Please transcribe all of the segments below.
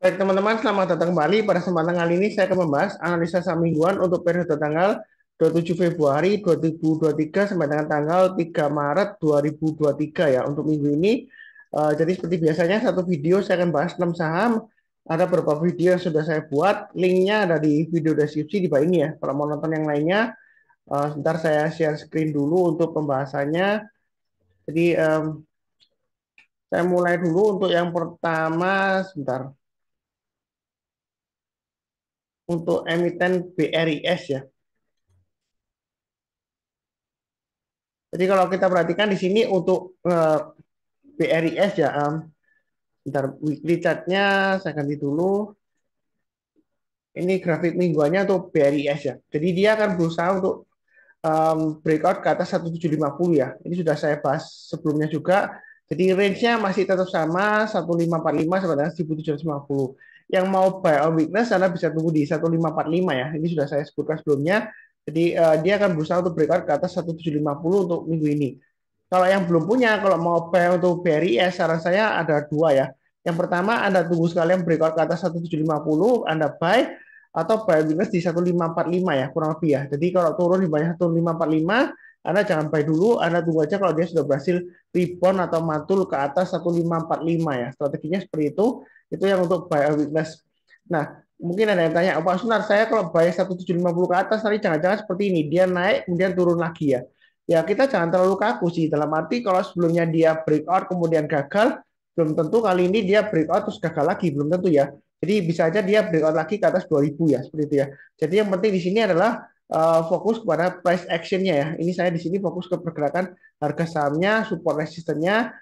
Baik teman-teman, selamat datang kembali. Pada kesempatan kali ini saya akan membahas analisa saham mingguan untuk periode tanggal 27 Februari 2023 sampai dengan tanggal 3 Maret 2023 ya. Untuk minggu ini, jadi seperti biasanya satu video saya akan bahas 6 saham. Ada beberapa video yang sudah saya buat, linknya ada di video deskripsi di bawah ini ya. Kalau mau nonton yang lainnya, sebentar saya share screen dulu untuk pembahasannya. Jadi saya mulai dulu untuk yang pertama, sebentar. Untuk emiten BRIS ya. Jadi kalau kita perhatikan di sini untuk BRIS ya, bentar, weekly chart-nya saya ganti dulu. Ini grafik mingguannya untuk BRIS ya. Jadi dia akan berusaha untuk breakout ke atas 1750 ya. Ini sudah saya bahas sebelumnya juga. Jadi range-nya masih tetap sama 1545 sampai dengan 1750. Yang mau buy on weakness Anda bisa tunggu di 1545 ya. Ini sudah saya sebutkan sebelumnya. Jadi dia akan berusaha untuk breakout ke atas 1750 untuk minggu ini. Kalau yang belum punya, kalau mau buy untuk BRIS, saran saya ada dua ya. Yang pertama, Anda tunggu sekalian breakout ke atas 1750, Anda buy, atau buy weakness di 1545 ya, kurang lebih ya. Jadi kalau turun di bawah 1545, Anda jangan buy dulu, Anda tunggu aja kalau dia sudah berhasil rebound atau mantul ke atas 1545 ya. Strateginya seperti itu yang untuk buy weakness. Nah, mungkin ada yang tanya, Pak Sunar, saya kalau buy 1750 ke atas, tadi jangan-jangan seperti ini, dia naik kemudian turun lagi ya. Ya kita jangan terlalu kaku sih, dalam arti kalau sebelumnya dia breakout kemudian gagal, belum tentu kali ini dia breakout terus gagal lagi, belum tentu ya. Jadi bisa aja dia breakout lagi ke atas 2000 ya, seperti itu ya. Jadi yang penting di sini adalah fokus kepada price actionnya ya. Ini saya di sini fokus ke pergerakan harga sahamnya, support resistennya.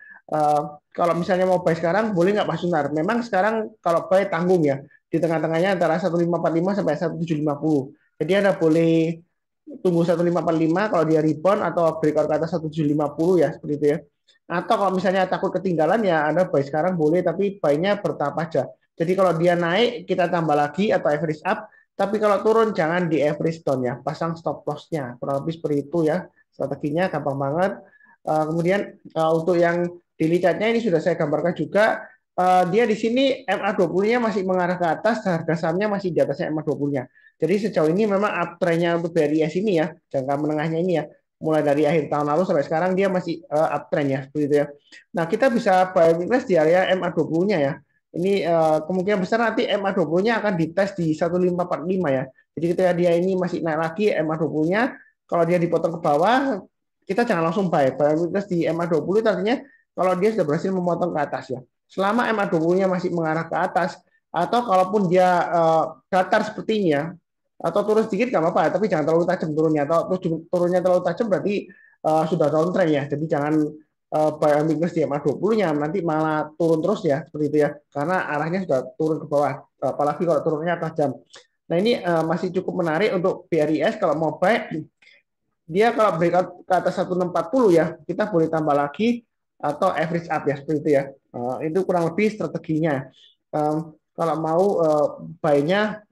Kalau misalnya mau buy sekarang, boleh nggak Pak Sunar? Memang sekarang kalau buy tanggung ya, di tengah-tengahnya antara 1545 sampai 1750. Jadi Anda boleh tunggu 1545 kalau dia rebound atau breakout ke atas 1750 ya, seperti itu ya. Atau kalau misalnya takut ketinggalan ya Anda buy sekarang boleh, tapi buy-nya bertahap aja. Jadi kalau dia naik kita tambah lagi atau average up, tapi kalau turun jangan di average down ya, pasang stop loss-nya. Kurang lebih seperti itu ya. Strateginya gampang banget. Kemudian untuk yang daily chart-nya ini sudah saya gambarkan juga. Dia di sini MA20-nya masih mengarah ke atas, harga sahamnya masih di atasnya MA20-nya. Jadi sejauh ini memang uptrend-nya untuk BRIS ini ya, jangka menengahnya ini ya, mulai dari akhir tahun lalu sampai sekarang dia masih uptrend ya, seperti itu ya. Nah, kita bisa buy weakness di area MA20-nya ya. Ini kemungkinan besar nanti MA20-nya akan dites di 1545 ya. Jadi ketika dia ini masih naik lagi MA20-nya, kalau dia dipotong ke bawah, kita jangan langsung buy. Buy weakness di MA20 itu artinya kalau dia sudah berhasil memotong ke atas ya. Selama MA20-nya masih mengarah ke atas, atau kalaupun dia datar seperti ini ya, atau turun sedikit nggak apa-apa, tapi jangan terlalu tajam turunnya. Atau turunnya terlalu tajam berarti sudah downtrend ya. Jadi jangan buy on weakness di MA20-nya, nanti malah turun terus ya, seperti itu ya. Karena arahnya sudah turun ke bawah, apalagi kalau turunnya tajam. Nah ini masih cukup menarik untuk BRIS kalau mau buy. Dia kalau breakout ke atas 1640 ya, kita boleh tambah lagi atau average up ya, seperti itu ya. Itu kurang lebih strateginya. Kalau mau buy-nya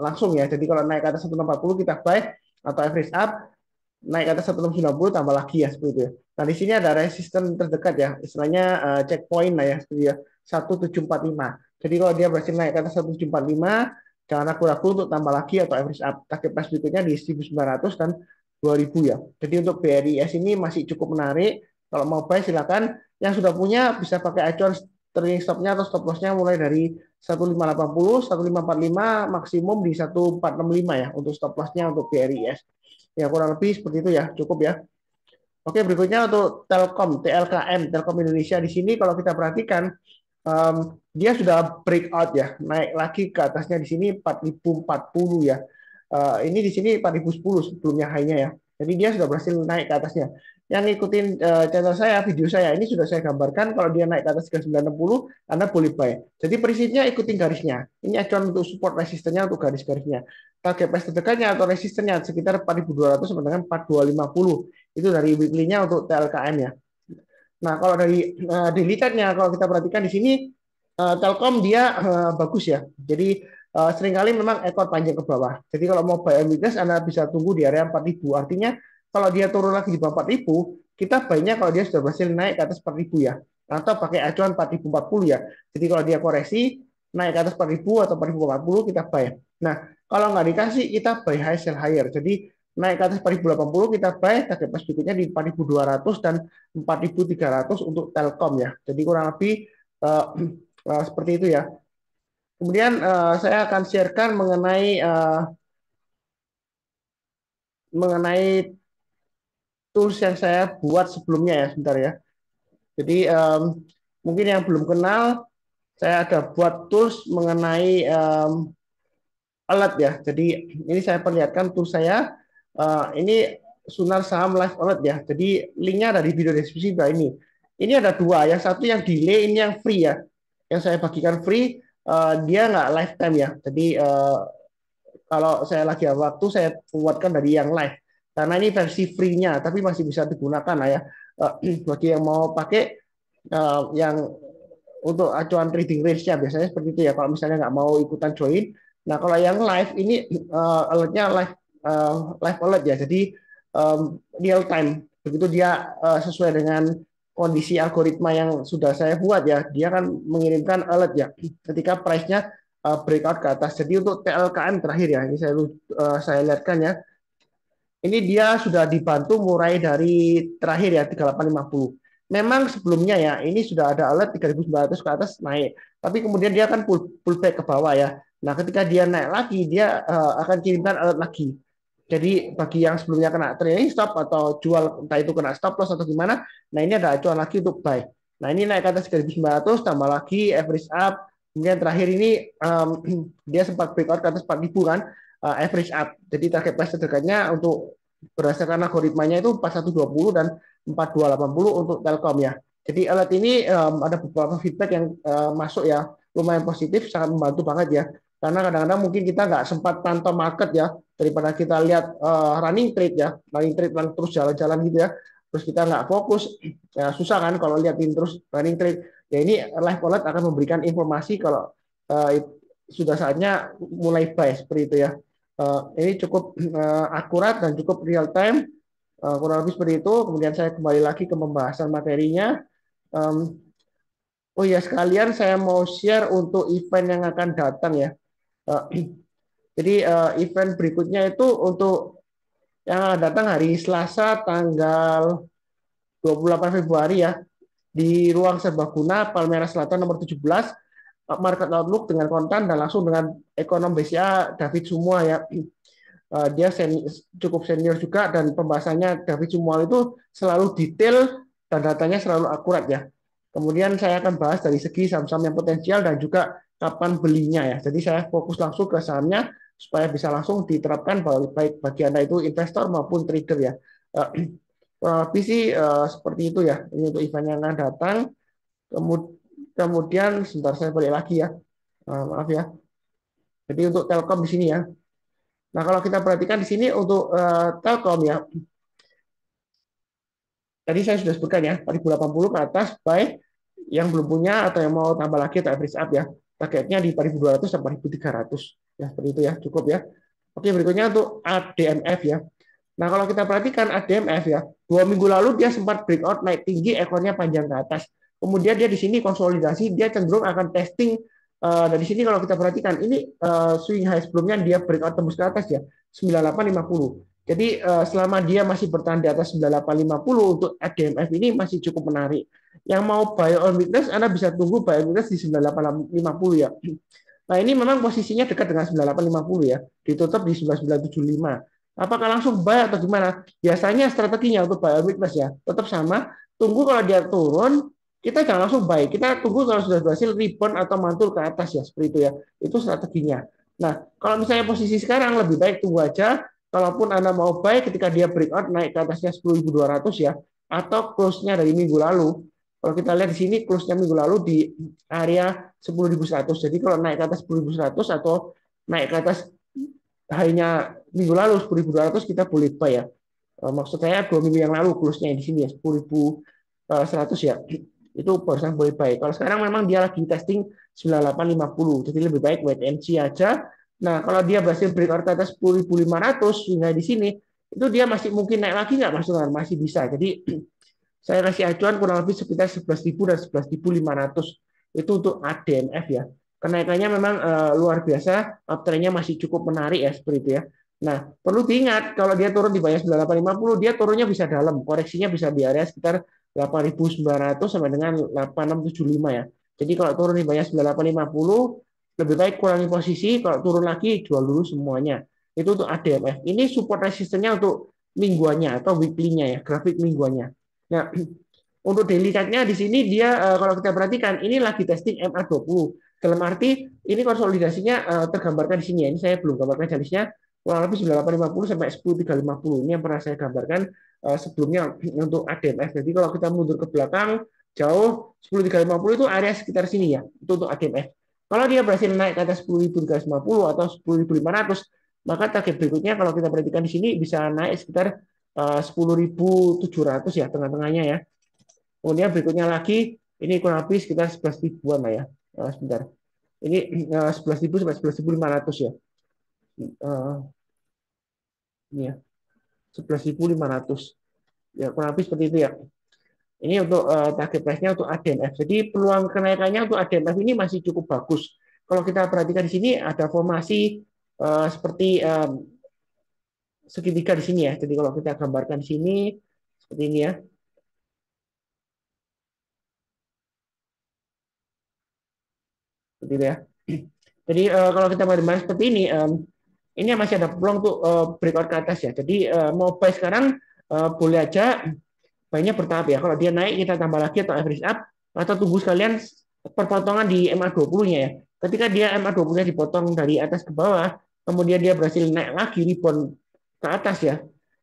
langsung ya. Jadi kalau naik ke atas 1640 kita buy atau average up, naik ke atas 1690 tambah lagi ya, seperti itu ya. Nah, di sini ada resisten terdekat ya, istilahnya checkpoint lah ya, seperti ya, 1745. Jadi kalau dia berhasil naik ke atas 1745, jangan ragu-ragu untuk tambah lagi atau average up. Target price berikutnya di 1900 dan 2000 ya. Jadi untuk BRIS ini masih cukup menarik. Kalau mau buy silakan. Yang sudah punya bisa pakai acuan trailing stop-nya atau stop loss-nya mulai dari 1580, 1545, maksimum di 1465 ya untuk stop loss-nya untuk BRIS. Ya kurang lebih seperti itu ya, cukup ya. Oke, berikutnya untuk Telkom, TLKM, Telkom Indonesia di sini kalau kita perhatikan dia sudah breakout ya, naik lagi ke atasnya di sini 4040 ya. Ini di sini 4010 sebelumnya high-nya ya. Jadi dia sudah berhasil naik ke atasnya. Yang ngikutin channel saya, video saya ini sudah saya gambarkan kalau dia naik ke atas 3960, Anda boleh buy. Jadi prinsipnya ikutin garisnya. Ini acuan untuk support resistennya untuk garis-garisnya. Target price terdekatnya atau resistennya sekitar 4200 sampai dengan 4250. Itu dari weekly-nya untuk TLKM ya. Nah, kalau dari daily chart-nya, kalau kita perhatikan di sini, Telkom dia bagus ya. Jadi seringkali memang ekor panjang ke bawah. Jadi kalau mau buy weakness, Anda bisa tunggu di area 4000. Artinya kalau dia turun lagi di bawah 4000, kita buy-nya kalau dia sudah berhasil naik ke atas 4000 ya. Atau pakai acuan 4040 ya. Jadi kalau dia koreksi, naik ke atas 4.000 atau 4.040 kita buy. Nah, kalau nggak dikasih kita buy high sell higher. Jadi naik ke atas 4.080 kita buy, target price berikutnya di 4.200 dan 4.300 untuk Telkom ya. Jadi kurang lebih uh, seperti itu ya. Kemudian saya akan sharekan mengenai tools yang saya buat sebelumnya ya, sebentar ya. Jadi mungkin yang belum kenal, saya ada buat tools mengenai alert ya. Jadi ini saya perlihatkan tools saya. Ini Sunar Saham Live Alert ya. Jadi linknya ada di video deskripsi bawah ini. Ini ada dua. Yang satu yang delay, ini yang free ya. Yang saya bagikan free, dia nggak lifetime ya. Jadi kalau saya lagi ada waktu, saya buatkan dari yang live. Karena ini versi free-nya, tapi masih bisa digunakan lah ya. Bagi yang mau pakai yang untuk acuan trading range-nya biasanya seperti itu ya. Kalau misalnya nggak mau ikutan join, nah kalau yang live ini alertnya live alert ya. Jadi real time. Begitu dia sesuai dengan kondisi algoritma yang sudah saya buat ya, dia akan mengirimkan alert ya. Ketika price-nya breakout ke atas. Jadi untuk TLKM terakhir ya, ini saya lihatkan ya. Ini dia sudah dibantu mulai dari terakhir ya 3850. Memang sebelumnya ya ini sudah ada alert 3.900 ke atas naik, tapi kemudian dia akan pullback ke bawah ya. Nah ketika dia naik lagi dia akan kirimkan alert lagi. Jadi bagi yang sebelumnya kena trailing stop atau jual entah itu kena stop loss atau gimana, nah ini ada acuan lagi untuk buy. Nah ini naik ke atas 3.900 tambah lagi average up. Kemudian terakhir ini dia sempat breakout ke atas 4.000 kan, average up. Jadi target price terdekatnya untuk berdasarkan algoritmanya itu 4120 dan 4280 untuk Telkom ya. Jadi alat ini ada beberapa feedback yang masuk ya, lumayan positif, sangat membantu banget ya. Karena kadang-kadang mungkin kita nggak sempat pantau market ya, daripada kita lihat running trade ya, running trade terus jalan-jalan gitu ya. Terus kita nggak fokus, ya susah kan kalau lihatin terus running trade. Ya ini live wallet akan memberikan informasi kalau uh, sudah saatnya mulai buy seperti itu ya. Ini cukup akurat dan cukup real time, kurang lebih seperti itu. Kemudian saya kembali lagi ke pembahasan materinya. Oh ya sekalian saya mau share untuk event yang akan datang ya. Jadi event berikutnya itu untuk yang akan datang hari Selasa tanggal 28 Februari ya, di ruang serbaguna Palmerah Selatan nomor 17, market outlook dengan kontan dan langsung dengan ekonom BCA David Sumua ya. Dia cukup senior juga dan pembahasannya David Sumual itu selalu detail dan datanya selalu akurat ya. Kemudian saya akan bahas dari segi saham-saham yang potensial dan juga kapan belinya ya. Jadi saya fokus langsung ke sahamnya supaya bisa langsung diterapkan baik bagi Anda itu investor maupun trader ya. Lebih sih seperti itu ya. Ini untuk event yang akan datang. Kemudian sebentar saya balik lagi ya. Maaf ya. Jadi untuk Telkom di sini ya. Nah, kalau kita perhatikan di sini untuk Telkom ya, tadi saya sudah sebutkan ya, 4.080 ke atas, baik yang belum punya atau yang mau tambah lagi atau average up ya, targetnya di 4.200 sampai 4.300 ya, seperti itu ya, cukup ya. Oke, berikutnya untuk ADMF ya. Nah, kalau kita perhatikan ADMF ya, 2 minggu lalu dia sempat breakout naik tinggi, ekornya panjang ke atas. Kemudian dia di sini konsolidasi, dia cenderung akan testing. Dari sini kalau kita perhatikan, ini swing high sebelumnya dia breakout tembus ke atas ya, 9850. Jadi selama dia masih bertahan di atas 9850 untuk ADMF ini masih cukup menarik. Yang mau buy on weakness, Anda bisa tunggu buy on weakness di 9850 ya. Nah, ini memang posisinya dekat dengan 9850 ya, ditutup di 9975. Apakah langsung buy atau gimana? Biasanya strateginya untuk buy on weakness ya, tetap sama. Tunggu kalau dia turun, kita jangan langsung buy. Kita tunggu kalau sudah berhasil rebound atau mantul ke atas ya, seperti itu ya. Itu strateginya. Nah, kalau misalnya posisi sekarang lebih baik tunggu aja. Kalaupun Anda mau buy ketika dia breakout naik ke atasnya 10.200 ya, atau close-nya dari minggu lalu. Kalau kita lihat di sini close-nya minggu lalu di area 10.100. Jadi kalau naik ke atas 10.100 atau naik ke atas hanya minggu lalu 10.200 kita boleh buy ya. Maksud saya 2 minggu yang lalu close-nya di sini ya 10.100 ya. Itu barusan boleh buy. Kalau sekarang memang dia lagi testing 9850. Jadi lebih baik wait and see aja. Nah, kalau dia berhasil breakout ke atas 10.500 hingga di sini, itu dia masih mungkin naik lagi nggak Mas Tuhan? Masih bisa. Jadi saya kasih acuan kurang lebih sekitar 11.000 dan 11.500 itu untuk ADMF ya. kenaikannya memang luar biasa, uptrendnya masih cukup menarik ya seperti itu ya. Nah, perlu diingat kalau dia turun di bawah 9850, dia turunnya bisa dalam, koreksinya bisa di area sekitar 8.900 sampai dengan 8675 ya. Jadi kalau turun di bawah 9850, lebih baik kurangi posisi, kalau turun lagi jual dulu semuanya. Itu untuk ADMF. Ini support resistennya untuk mingguannya atau weekly-nya ya, grafik mingguannya. Nah, untuk daily chart-nya di sini dia kalau kita perhatikan ini lagi testing MA20. Dalam arti ini konsolidasinya tergambarkan di sini ya. Ini saya belum gambarkan jenisnya kurang lebih 9850 sampai 10350. Ini yang pernah saya gambarkan sebelumnya untuk ADMF. Jadi kalau kita mundur ke belakang jauh 10350 itu area sekitar sini ya. Itu untuk ADMF. Kalau dia berhasil naik ke atas 10.350 atau 10.500, maka target berikutnya kalau kita perhatikan di sini bisa naik sekitar 10.700 ya tengah-tengahnya ya. Kemudian berikutnya lagi, ini kurang lebih sekitar 11 ribuan lah ya. Sebentar. Ini 11.000 sampai 11.500 ya. Ini ya, 11.500. Ya, kurang lebih seperti itu ya. Ini untuk target price-nya untuk ADMF. Jadi peluang kenaikannya untuk ADMF ini masih cukup bagus. Kalau kita perhatikan di sini ada formasi seperti segitiga di sini ya. Jadi kalau kita gambarkan di sini seperti ini ya. Seperti itu ya. Jadi kalau kita bermain seperti ini masih ada peluang untuk breakout ke atas ya. Jadi mau buy sekarang boleh aja buy-nya bertahap ya. Kalau dia naik kita tambah lagi atau average up atau tunggu sekalian perpotongan di MA20-nya ya. Ketika dia MA20-nya dipotong dari atas ke bawah, kemudian dia berhasil naik lagi rebound ke atas ya.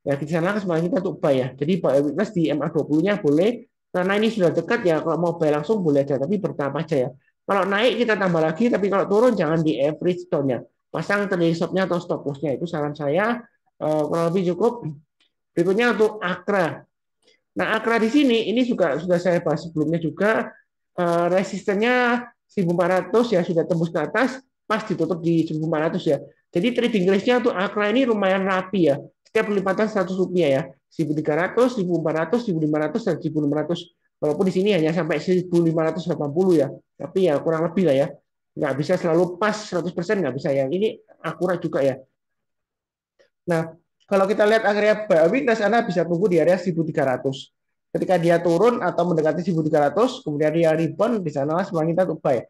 Ya di sana kesempatan kita untuk buy ya. Jadi buy weakness di MA20-nya boleh karena ini sudah dekat ya. Kalau mau buy langsung boleh aja, tapi bertahap aja ya. Kalau naik kita tambah lagi, tapi kalau turun jangan di average down-nya. Pasang trailing stop-nya atau stop loss-nya. Itu saran saya kurang lebih cukup. Berikutnya untuk Akra. Nah, Akra di sini ini juga sudah saya bahas sebelumnya juga resistennya 1.400 ya sudah tembus ke atas, pas ditutup di 1.400 ya. Jadi trading range-nya untuk Akra ini lumayan rapi ya. Setiap pelipatan 100 rupiah ya. 1.300, 1.400, 1.500 dan 1.600. Walaupun di sini hanya sampai 1.580 ya. Tapi ya kurang lebih lah ya. Nggak bisa selalu pas 100% nggak bisa ya. Ini akurat juga ya. Nah, kalau kita lihat area buy weakness, Anda bisa tunggu di area 1.300. Ketika dia turun atau mendekati 1.300, kemudian dia rebound, di sana semuanya kita untuk buy.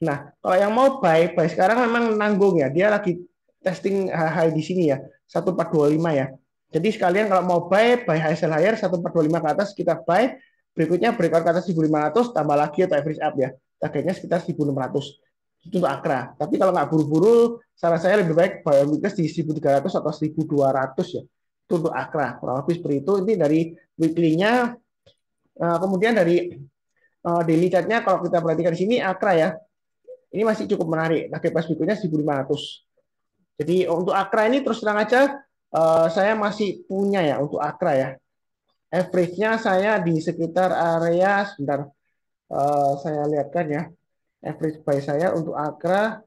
Nah, kalau yang mau buy sekarang memang nanggung ya. Dia lagi testing high di sini ya, 1425 ya. Jadi sekalian kalau mau buy high sell higher 1425 ke atas kita buy. Berikutnya breakout ke atas 1.500 tambah lagi atau average up ya. Targetnya sekitar 1.600. Itu untuk Akra. Tapi kalau nggak buru-buru, saran saya lebih baik buy weakness di 1.300 atau 1.200 ya. Itu untuk Akra. Kurang lebih seperti itu. Ini dari weekly-nya. Kemudian dari daily chart-nya kalau kita perhatikan di sini Akra ya. Ini masih cukup menarik. Target price berikutnya 1.500. Jadi untuk Akra ini terus terang aja saya masih punya ya untuk Akra ya. Average-nya saya di sekitar area sebentar saya lihatkan ya. Average buy saya untuk Akra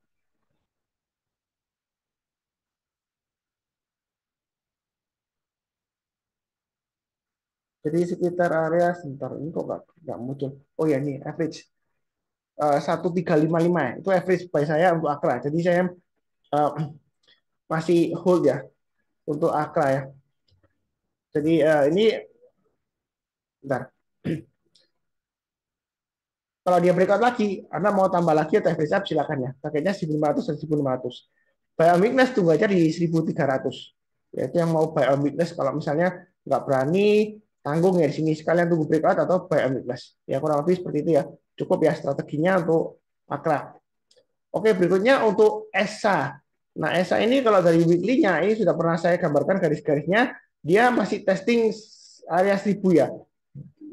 jadi sekitar area sebentar ini kok nggak muncul. Oh ya ini average 1355 ya. Itu average buy saya untuk Akra. Jadi saya uh, masih hold ya untuk Akra ya. Jadi ini bentar. Kalau dia breakout lagi, Anda mau tambah lagi atau average up silakan ya. Pakainya 1.500 dan 1.500. Buy on weakness tunggu aja di 1.300. Yaitu yang mau buy on weakness kalau misalnya nggak berani tanggung ya di sini sekalian tunggu breakout atau buy on weakness. Ya kurang lebih seperti itu ya. Cukup ya strateginya untuk Akra. Oke, berikutnya untuk ESA. Nah, ESA ini kalau dari weekly-nya ini sudah pernah saya gambarkan garis-garisnya, dia masih testing area 1.000 ya.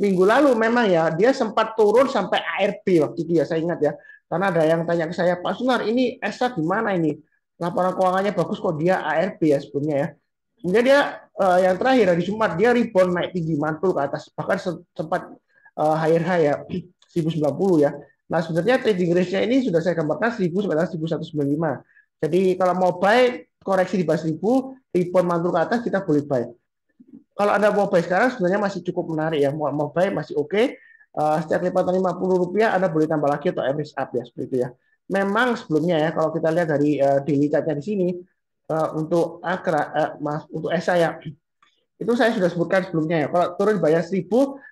Minggu lalu memang ya dia sempat turun sampai ARB waktu itu ya saya ingat ya karena ada yang tanya ke saya Pak Sunar ini ESA gimana ini laporan keuangannya bagus kok dia ARB ya sebelumnya ya kemudian dia yang terakhir hari Jumat dia rebound naik tinggi mantul ke atas bahkan sempat higher high ya 1090 ya nah sebenarnya trading range-nya ini sudah saya gambarkan 1000 sampai 1195 jadi kalau mau buy koreksi di bawah 1000 rebound mantul ke atas kita boleh buy kalau Anda mau buy sekarang sebenarnya masih cukup menarik ya. Mau buy masih oke. Setiap lipatan 50 rupiah Anda boleh tambah lagi atau average up ya seperti itu ya. memang sebelumnya ya, kalau kita lihat dari daily chart-nya di sini, untuk Akra, untuk ESA ya, itu saya sudah sebutkan sebelumnya ya. Kalau turun bayar 1.000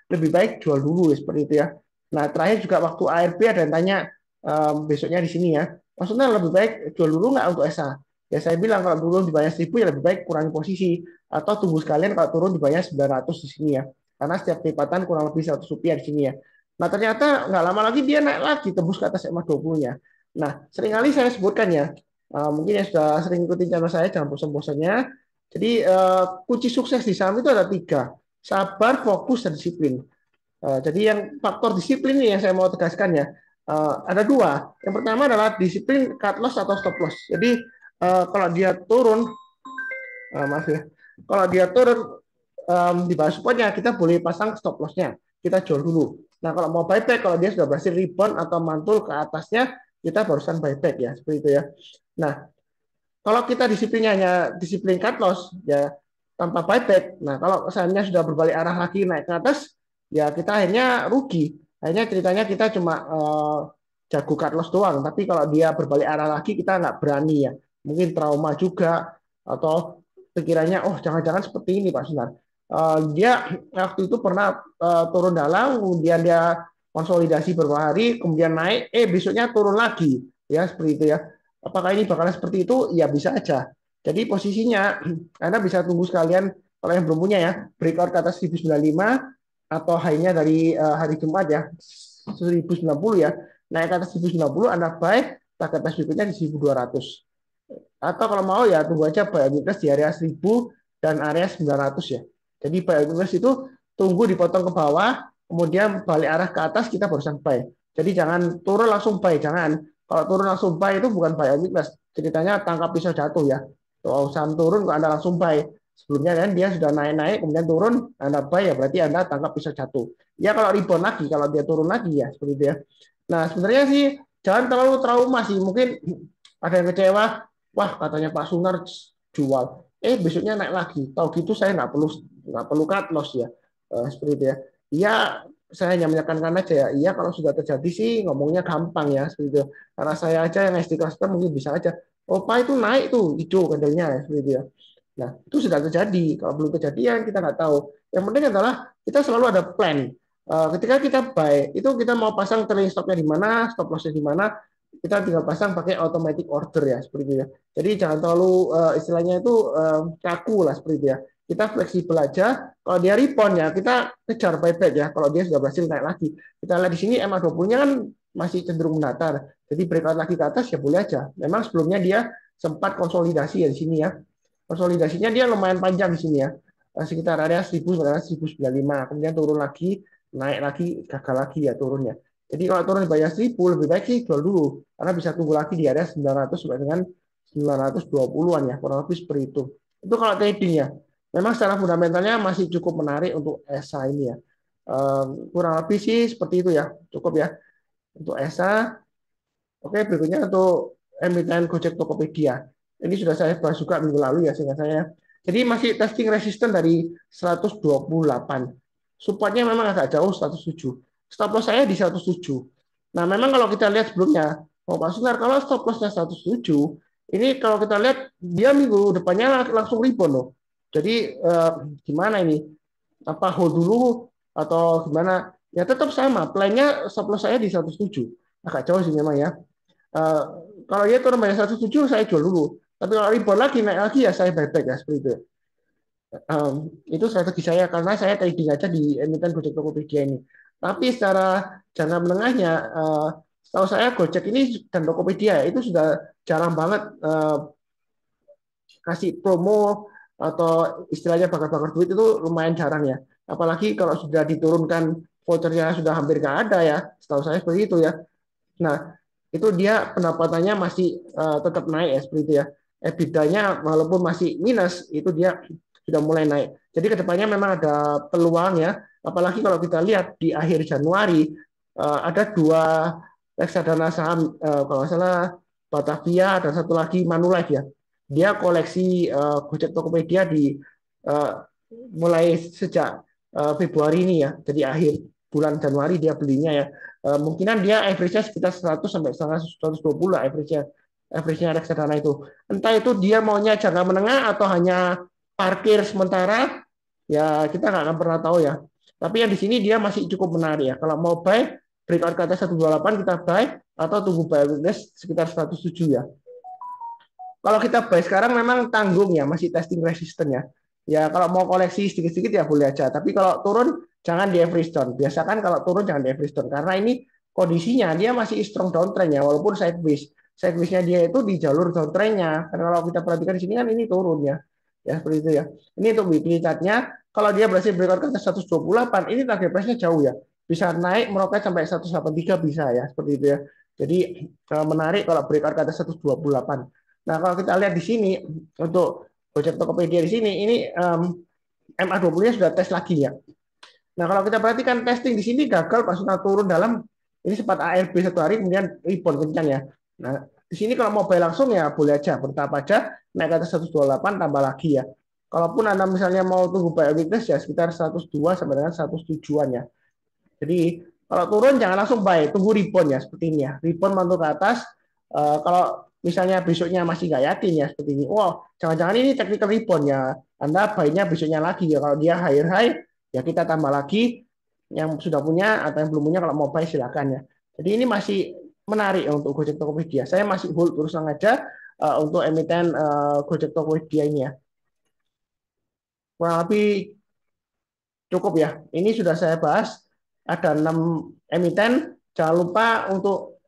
lebih baik jual dulu ya, seperti itu ya. Nah, terakhir juga waktu ARB ada yang tanya besoknya di sini ya. Maksudnya lebih baik jual dulu nggak untuk SA? Ya saya bilang kalau turun dibayar 1.000 ya lebih baik kurangi posisi atau tunggu sekalian kalau turun dibayar 900 di sini ya. Karena setiap lipatan kurang lebih 100 rupiah di sini ya. Nah, ternyata nggak lama lagi dia naik lagi tembus ke atas EMA 20-nya. Nah, seringkali saya sebutkan ya, mungkin yang sudah sering ikutin channel saya jangan bosan-bosannya. Jadi kunci sukses di saham itu ada 3, sabar, fokus, dan disiplin. Jadi yang faktor disiplin ini yang saya mau tegaskan ya, ada 2. Yang pertama adalah disiplin cut loss atau stop loss. Jadi kalau dia turun, maaf ya, kalau dia turun di bawah supportnya kita boleh pasang stop lossnya, kita jual dulu. Nah kalau mau buyback, kalau dia sudah berhasil rebound atau mantul ke atasnya, kita barusan buyback ya, seperti itu ya. Nah kalau kita disiplinnya hanya disiplin cut loss ya tanpa buyback. Nah, kalau sahamnya sudah berbalik arah lagi naik ke atas, ya kita akhirnya rugi. Akhirnya ceritanya kita cuma jago cut loss doang. Tapi kalau dia berbalik arah lagi kita nggak berani ya. Mungkin trauma juga atau pikirannya, oh jangan-jangan seperti ini Pak Sunar. Dia waktu itu pernah turun dalam, kemudian dia konsolidasi beberapa hari, kemudian naik, besoknya turun lagi, ya seperti itu ya. Apakah ini bakalan seperti itu? Ya bisa aja. Jadi posisinya Anda bisa tunggu sekalian kalau yang belum punya ya, breakout ke atas 1095 atau high-nya dari hari Jumat ya, 1090 ya. Naik ke atas 1090 Anda buy, target atas berikutnya di 1200. Atau kalau mau ya tunggu aja buy weakness di area 1000 dan area 900 ya. Jadi buy weakness itu tunggu dipotong ke bawah, kemudian balik arah ke atas kita baru sampai. Jadi jangan turun langsung buy, jangan. Kalau turun langsung buy itu bukan buy weakness, ceritanya tangkap pisau jatuh ya. Kalau saham turun kok Anda langsung buy. Sebelumnya kan dia sudah naik-naik kemudian turun, Anda buy ya berarti Anda tangkap pisau jatuh. Ya kalau rebound lagi, kalau dia turun lagi ya seperti itu ya. Nah, sebenarnya sih jangan terlalu trauma sih. Mungkin ada yang kecewa, wah katanya Pak Sunar jual, besoknya naik lagi. Tahu gitu saya nggak perlu cut loss ya, seperti itu ya. Iya, saya hanya menekankan aja ya. Iya kalau sudah terjadi sih ngomongnya gampang ya seperti itu. Karena saya aja yang SD cluster mungkin bisa aja. Oh Pak itu naik tuh hijau candlenya ya seperti itu ya. Nah itu sudah terjadi. Kalau belum kejadian kita nggak tahu. Yang penting adalah kita selalu ada plan. Ketika kita buy itu kita mau pasang trailing stopnya di mana, stop lossnya di mana, kita tinggal pasang pakai automatic order ya seperti itu ya. Jadi jangan terlalu istilahnya itu kaku lah seperti itu ya. Kita fleksibel aja. Kalau dia rebound ya kita kejar buyback ya. Kalau dia sudah berhasil naik lagi. Kita lihat di sini MA20-nya kan masih cenderung mendatar. Jadi breakout lagi ke atas ya boleh aja. Memang sebelumnya dia sempat konsolidasi ya di sini ya. Konsolidasinya dia lumayan panjang di sini ya. Sekitar area 1095. Kemudian turun lagi, naik lagi, gagal lagi ya turunnya. Jadi kalau turun di bayar 1000 lebih baik sih jual dulu karena bisa tunggu lagi di area 900 sampai dengan 920-an ya, kurang lebih seperti itu. Itu kalau trading ya. Memang secara fundamentalnya masih cukup menarik untuk ESA ini ya. Kurang lebih sih seperti itu ya, cukup ya untuk ESA. Oke, berikutnya untuk emiten Gojek Tokopedia. Ini sudah saya bahas juga minggu lalu ya, sehingga saya. Jadi masih testing resisten dari 128. Supportnya memang agak jauh 107. Stop loss saya di 107. Nah, memang kalau kita lihat sebelumnya, Pak Sunar, kalau stop lossnya 107, ini kalau kita lihat dia minggu depannya langsung rebound loh. Jadi gimana ini? Apa hold dulu atau gimana? Ya tetap sama, plannya stop loss saya di 107. Agak jauh sih memang ya. Uh, kalau dia turun banyak 107 saya jual dulu. Tapi kalau rebound lagi naik lagi ya saya buyback ya seperti itu. Itu strategi saya karena saya trading aja di emiten Gojek Tokopedia ini. Tapi secara jangka menengahnya, setahu saya Gojek ini dan Tokopedia itu sudah jarang banget kasih promo atau istilahnya bakar-bakar duit itu lumayan jarang ya. Apalagi kalau sudah diturunkan vouchernya sudah hampir nggak ada ya. Setahu saya seperti itu ya. Nah, itu dia pendapatannya masih tetap naik ya seperti itu ya. EBITDA-nya walaupun masih minus itu dia sudah mulai naik. Jadi kedepannya memang ada peluang ya. Apalagi kalau kita lihat di akhir Januari ada 2 reksadana saham kalau nggak salah Batavia dan satu lagi Manulife ya. Dia koleksi Gojek Tokopedia di uh, mulai sejak Februari ini ya. Jadi akhir. bulan Januari dia belinya ya. Mungkinan dia average-nya sekitar 100 sampai 120 lah average-nya reksadana itu. Entah itu dia maunya jangka menengah atau hanya parkir sementara, ya kita nggak akan pernah tahu ya. Tapi yang di sini dia masih cukup menarik ya. Kalau mau buy, breakout ke atas 128 kita buy, atau tunggu buy weakness sekitar 107 ya. Kalau kita buy sekarang memang tanggung ya, masih testing resisten ya. Ya kalau mau koleksi sedikit-sedikit ya boleh aja. Tapi kalau turun jangan di average down. Biasakan kalau turun jangan di average down karena ini kondisinya dia masih strong downtrend ya, walaupun sideways. Sideways-nya dia itu di jalur downtrend-nya. Karena kalau kita perhatikan di sini kan ini turun ya. Ya seperti itu ya. Ini untuk weekly chart-nya. Kalau dia berhasil breakout ke atas 128, ini target price-nya jauh ya. Bisa naik meroket sampai 183 bisa ya, seperti itu ya. Jadi menarik kalau breakout ke atas 128. Nah, kalau kita lihat di sini untuk Gojek Tokopedia di sini ini MA20-nya sudah tes lagi ya. Nah, kalau kita perhatikan testing di sini gagal pas sudah turun dalam ini sempat ARB satu hari kemudian rebound kencang ya. Nah, di sini kalau mau buy langsung ya boleh aja bertahap aja naik ke atas 128 tambah lagi ya. Kalaupun Anda misalnya mau tunggu buy weakness ya sekitar 102 sampai dengan 107-an ya. Jadi kalau turun jangan langsung buy, tunggu rebound ya seperti ini ya. Rebound mantul ke atas. Kalau misalnya besoknya masih nggak yakin ya seperti ini, wow, jangan-jangan ini technical rebound ya. Anda buy-nya besoknya lagi ya. Kalau dia higher high, ya kita tambah lagi. Yang sudah punya atau yang belum punya kalau mau buy silakan ya. Jadi ini masih menarik ya untuk Gojek Tokopedia. Saya masih hold terus aja untuk emiten Gojek Tokopedia ini ya. Kurang lebih cukup ya. Ini sudah saya bahas. Ada 6 emiten. Jangan lupa untuk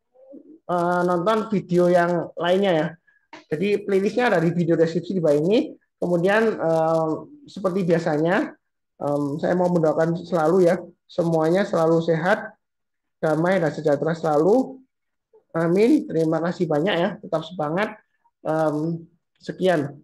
nonton video yang lainnya ya. Jadi playlistnya ada di video deskripsi di bawah ini. Kemudian seperti biasanya, saya mau mendoakan selalu ya, semuanya selalu sehat, damai dan sejahtera selalu. Amin. Terima kasih banyak ya. Tetap semangat. Sekian.